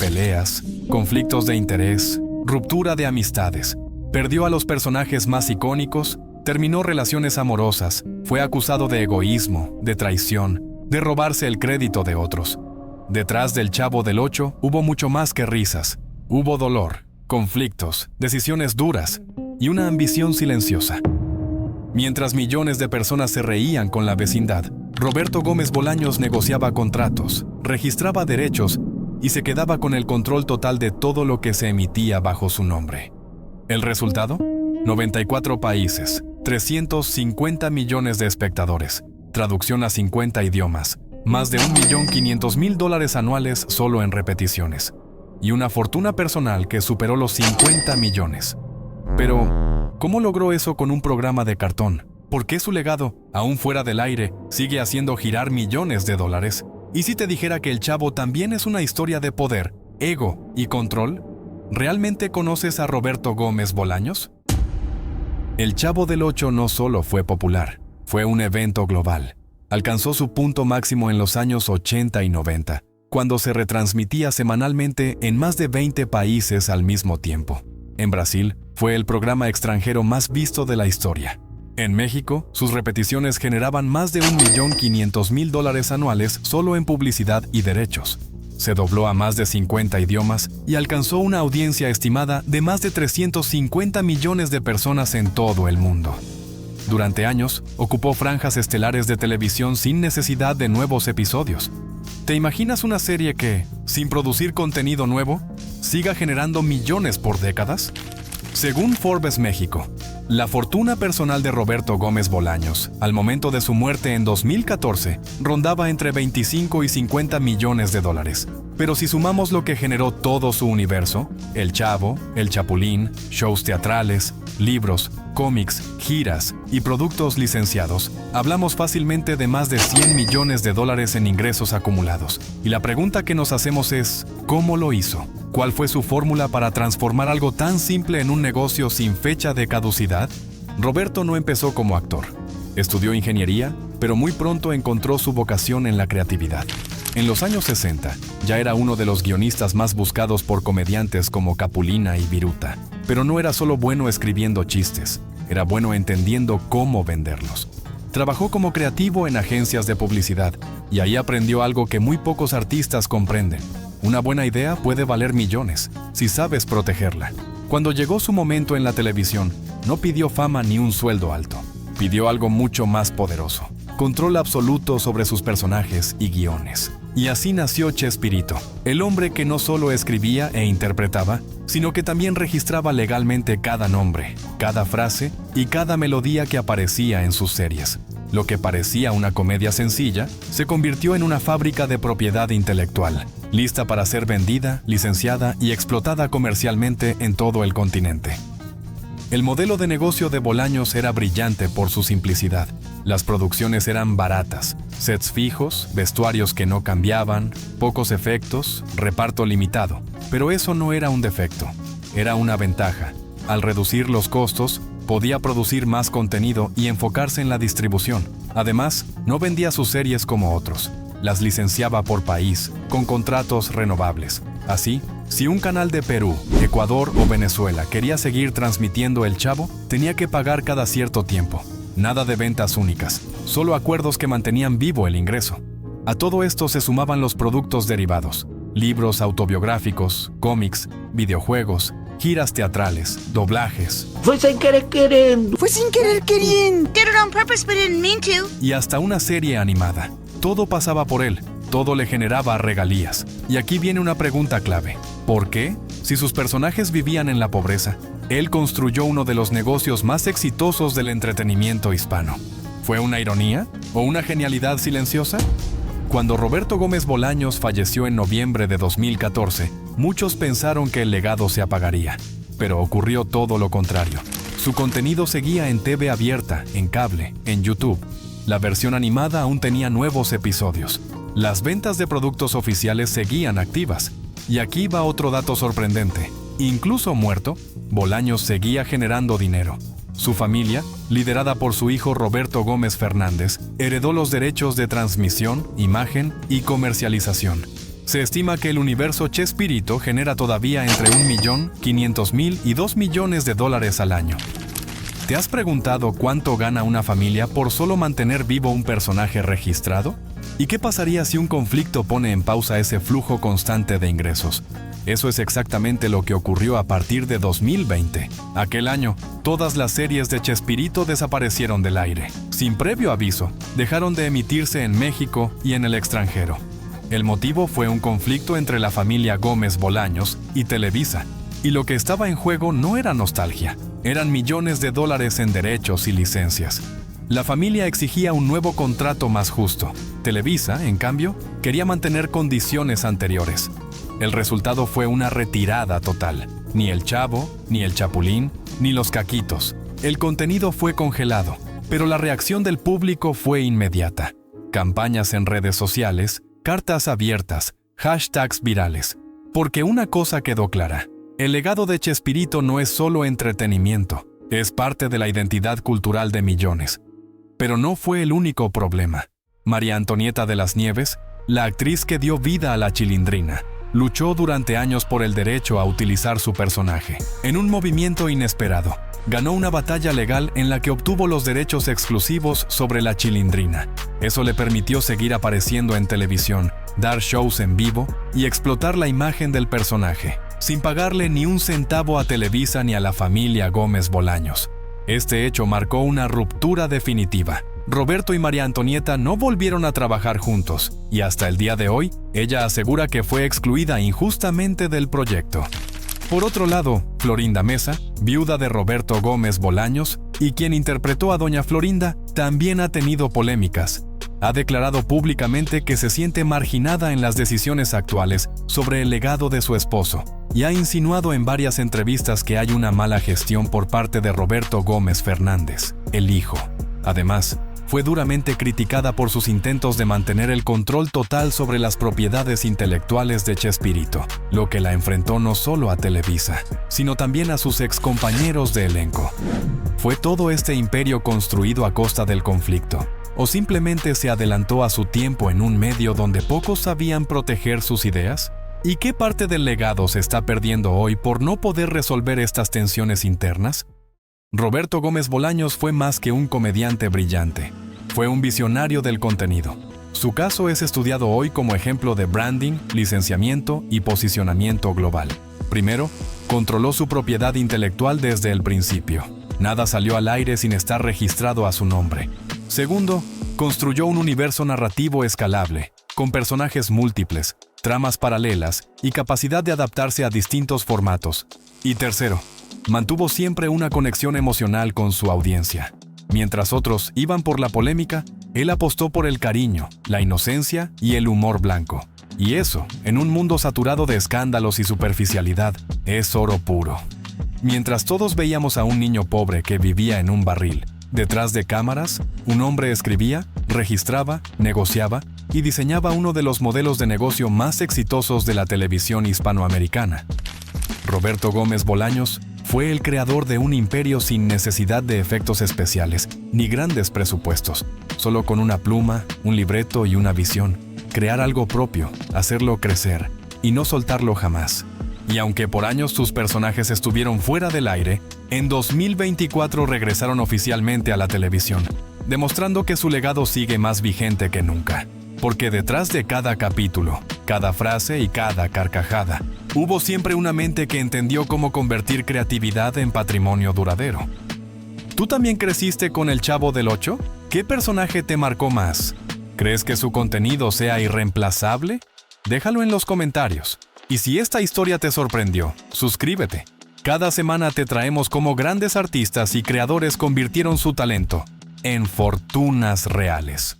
peleas, conflictos de interés, ruptura de amistades. Perdió a los personajes más icónicos, terminó relaciones amorosas, fue acusado de egoísmo, de traición, de robarse el crédito de otros. Detrás del Chavo del Ocho hubo mucho más que risas. Hubo dolor, conflictos, decisiones duras y una ambición silenciosa. Mientras millones de personas se reían con la vecindad, Roberto Gómez Bolaños negociaba contratos, registraba derechos y se quedaba con el control total de todo lo que se emitía bajo su nombre. ¿El resultado? 94 países, 350 millones de espectadores, traducción a 50 idiomas, más de $1.500.000 anuales solo en repeticiones, y una fortuna personal que superó los 50 millones. Pero, ¿cómo logró eso con un programa de cartón? ¿Por qué su legado, aún fuera del aire, sigue haciendo girar millones de dólares? ¿Y si te dijera que El Chavo también es una historia de poder, ego y control? ¿Realmente conoces a Roberto Gómez Bolaños? El Chavo del Ocho no solo fue popular, fue un evento global. Alcanzó su punto máximo en los años 80 y 90, cuando se retransmitía semanalmente en más de 20 países al mismo tiempo. En Brasil, fue el programa extranjero más visto de la historia. En México, sus repeticiones generaban más de $1.500.000 anuales solo en publicidad y derechos. Se dobló a más de 50 idiomas y alcanzó una audiencia estimada de más de 350 millones de personas en todo el mundo. Durante años, ocupó franjas estelares de televisión sin necesidad de nuevos episodios. ¿Te imaginas una serie que, sin producir contenido nuevo, siga generando millones por décadas? Según Forbes México, la fortuna personal de Roberto Gómez Bolaños, al momento de su muerte en 2014, rondaba entre 25 y 50 millones de dólares. Pero si sumamos lo que generó todo su universo, El Chavo, El Chapulín, shows teatrales, libros, cómics, giras y productos licenciados, hablamos fácilmente de más de 100 millones de dólares en ingresos acumulados. Y la pregunta que nos hacemos es, ¿cómo lo hizo? ¿Cuál fue su fórmula para transformar algo tan simple en un negocio sin fecha de caducidad? Roberto no empezó como actor. Estudió ingeniería, pero muy pronto encontró su vocación en la creatividad. En los años 60, ya era uno de los guionistas más buscados por comediantes como Capulina y Viruta. Pero no era solo bueno escribiendo chistes, era bueno entendiendo cómo venderlos. Trabajó como creativo en agencias de publicidad, y ahí aprendió algo que muy pocos artistas comprenden. Una buena idea puede valer millones, si sabes protegerla. Cuando llegó su momento en la televisión, no pidió fama ni un sueldo alto. Pidió algo mucho más poderoso: control absoluto sobre sus personajes y guiones. Y así nació Chespirito, el hombre que no solo escribía e interpretaba, sino que también registraba legalmente cada nombre, cada frase y cada melodía que aparecía en sus series. Lo que parecía una comedia sencilla, se convirtió en una fábrica de propiedad intelectual, lista para ser vendida, licenciada y explotada comercialmente en todo el continente. El modelo de negocio de Bolaños era brillante por su simplicidad. Las producciones eran baratas, sets fijos, vestuarios que no cambiaban, pocos efectos, reparto limitado. Pero eso no era un defecto, era una ventaja. Al reducir los costos, podía producir más contenido y enfocarse en la distribución. Además, no vendía sus series como otros. Las licenciaba por país, con contratos renovables. Así, si un canal de Perú, Ecuador o Venezuela quería seguir transmitiendo El Chavo, tenía que pagar cada cierto tiempo. Nada de ventas únicas, solo acuerdos que mantenían vivo el ingreso. A todo esto se sumaban los productos derivados: libros autobiográficos, cómics, videojuegos, giras teatrales, doblajes. Fue sin querer queriendo. Fue sin querer queriendo. Did it on purpose but didn't mean to. Y hasta una serie animada. Todo pasaba por él, todo le generaba regalías. Y aquí viene una pregunta clave: ¿por qué? Si sus personajes vivían en la pobreza, él construyó uno de los negocios más exitosos del entretenimiento hispano. ¿Fue una ironía o una genialidad silenciosa? Cuando Roberto Gómez Bolaños falleció en noviembre de 2014, muchos pensaron que el legado se apagaría, pero ocurrió todo lo contrario. Su contenido seguía en TV abierta, en cable, en YouTube. La versión animada aún tenía nuevos episodios. Las ventas de productos oficiales seguían activas. Y aquí va otro dato sorprendente. Incluso muerto, Bolaños seguía generando dinero. Su familia, liderada por su hijo Roberto Gómez Fernández, heredó los derechos de transmisión, imagen y comercialización. Se estima que el universo Chespirito genera todavía entre 1.500.000 y 2 millones de dólares al año. ¿Te has preguntado cuánto gana una familia por solo mantener vivo un personaje registrado? ¿Y qué pasaría si un conflicto pone en pausa ese flujo constante de ingresos? Eso es exactamente lo que ocurrió a partir de 2020. Aquel año, todas las series de Chespirito desaparecieron del aire. Sin previo aviso, dejaron de emitirse en México y en el extranjero. El motivo fue un conflicto entre la familia Gómez Bolaños y Televisa. Y lo que estaba en juego no era nostalgia, eran millones de dólares en derechos y licencias. La familia exigía un nuevo contrato más justo. Televisa, en cambio, quería mantener condiciones anteriores. El resultado fue una retirada total. Ni el Chavo, ni el Chapulín, ni los Caquitos. El contenido fue congelado, pero la reacción del público fue inmediata. Campañas en redes sociales, cartas abiertas, hashtags virales. Porque una cosa quedó clara. El legado de Chespirito no es solo entretenimiento, es parte de la identidad cultural de millones. Pero no fue el único problema. María Antonieta de las Nieves, la actriz que dio vida a la Chilindrina, luchó durante años por el derecho a utilizar su personaje. En un movimiento inesperado, ganó una batalla legal en la que obtuvo los derechos exclusivos sobre la Chilindrina. Eso le permitió seguir apareciendo en televisión, dar shows en vivo y explotar la imagen del personaje, sin pagarle ni un centavo a Televisa ni a la familia Gómez Bolaños. Este hecho marcó una ruptura definitiva. Roberto y María Antonieta no volvieron a trabajar juntos, y hasta el día de hoy, ella asegura que fue excluida injustamente del proyecto. Por otro lado, Florinda Mesa, viuda de Roberto Gómez Bolaños, y quien interpretó a Doña Florinda, también ha tenido polémicas. Ha declarado públicamente que se siente marginada en las decisiones actuales sobre el legado de su esposo, y ha insinuado en varias entrevistas que hay una mala gestión por parte de Roberto Gómez Fernández, el hijo. Además, fue duramente criticada por sus intentos de mantener el control total sobre las propiedades intelectuales de Chespirito, lo que la enfrentó no solo a Televisa, sino también a sus excompañeros de elenco. ¿Fue todo este imperio construido a costa del conflicto? ¿O simplemente se adelantó a su tiempo en un medio donde pocos sabían proteger sus ideas? ¿Y qué parte del legado se está perdiendo hoy por no poder resolver estas tensiones internas? Roberto Gómez Bolaños fue más que un comediante brillante. Fue un visionario del contenido. Su caso es estudiado hoy como ejemplo de branding, licenciamiento y posicionamiento global. Primero, controló su propiedad intelectual desde el principio. Nada salió al aire sin estar registrado a su nombre. Segundo, construyó un universo narrativo escalable, con personajes múltiples, tramas paralelas y capacidad de adaptarse a distintos formatos. Y tercero, mantuvo siempre una conexión emocional con su audiencia. Mientras otros iban por la polémica, él apostó por el cariño, la inocencia y el humor blanco. Y eso, en un mundo saturado de escándalos y superficialidad, es oro puro. Mientras todos veíamos a un niño pobre que vivía en un barril, detrás de cámaras, un hombre escribía, registraba, negociaba y diseñaba uno de los modelos de negocio más exitosos de la televisión hispanoamericana. Roberto Gómez Bolaños fue el creador de un imperio sin necesidad de efectos especiales ni grandes presupuestos, solo con una pluma, un libreto y una visión. Crear algo propio, hacerlo crecer y no soltarlo jamás. Y aunque por años sus personajes estuvieron fuera del aire, en 2024 regresaron oficialmente a la televisión, demostrando que su legado sigue más vigente que nunca. Porque detrás de cada capítulo, cada frase y cada carcajada, hubo siempre una mente que entendió cómo convertir creatividad en patrimonio duradero. ¿Tú también creciste con el Chavo del Ocho? ¿Qué personaje te marcó más? ¿Crees que su contenido sea irreemplazable? Déjalo en los comentarios. Y si esta historia te sorprendió, suscríbete. Cada semana te traemos cómo grandes artistas y creadores convirtieron su talento en fortunas reales.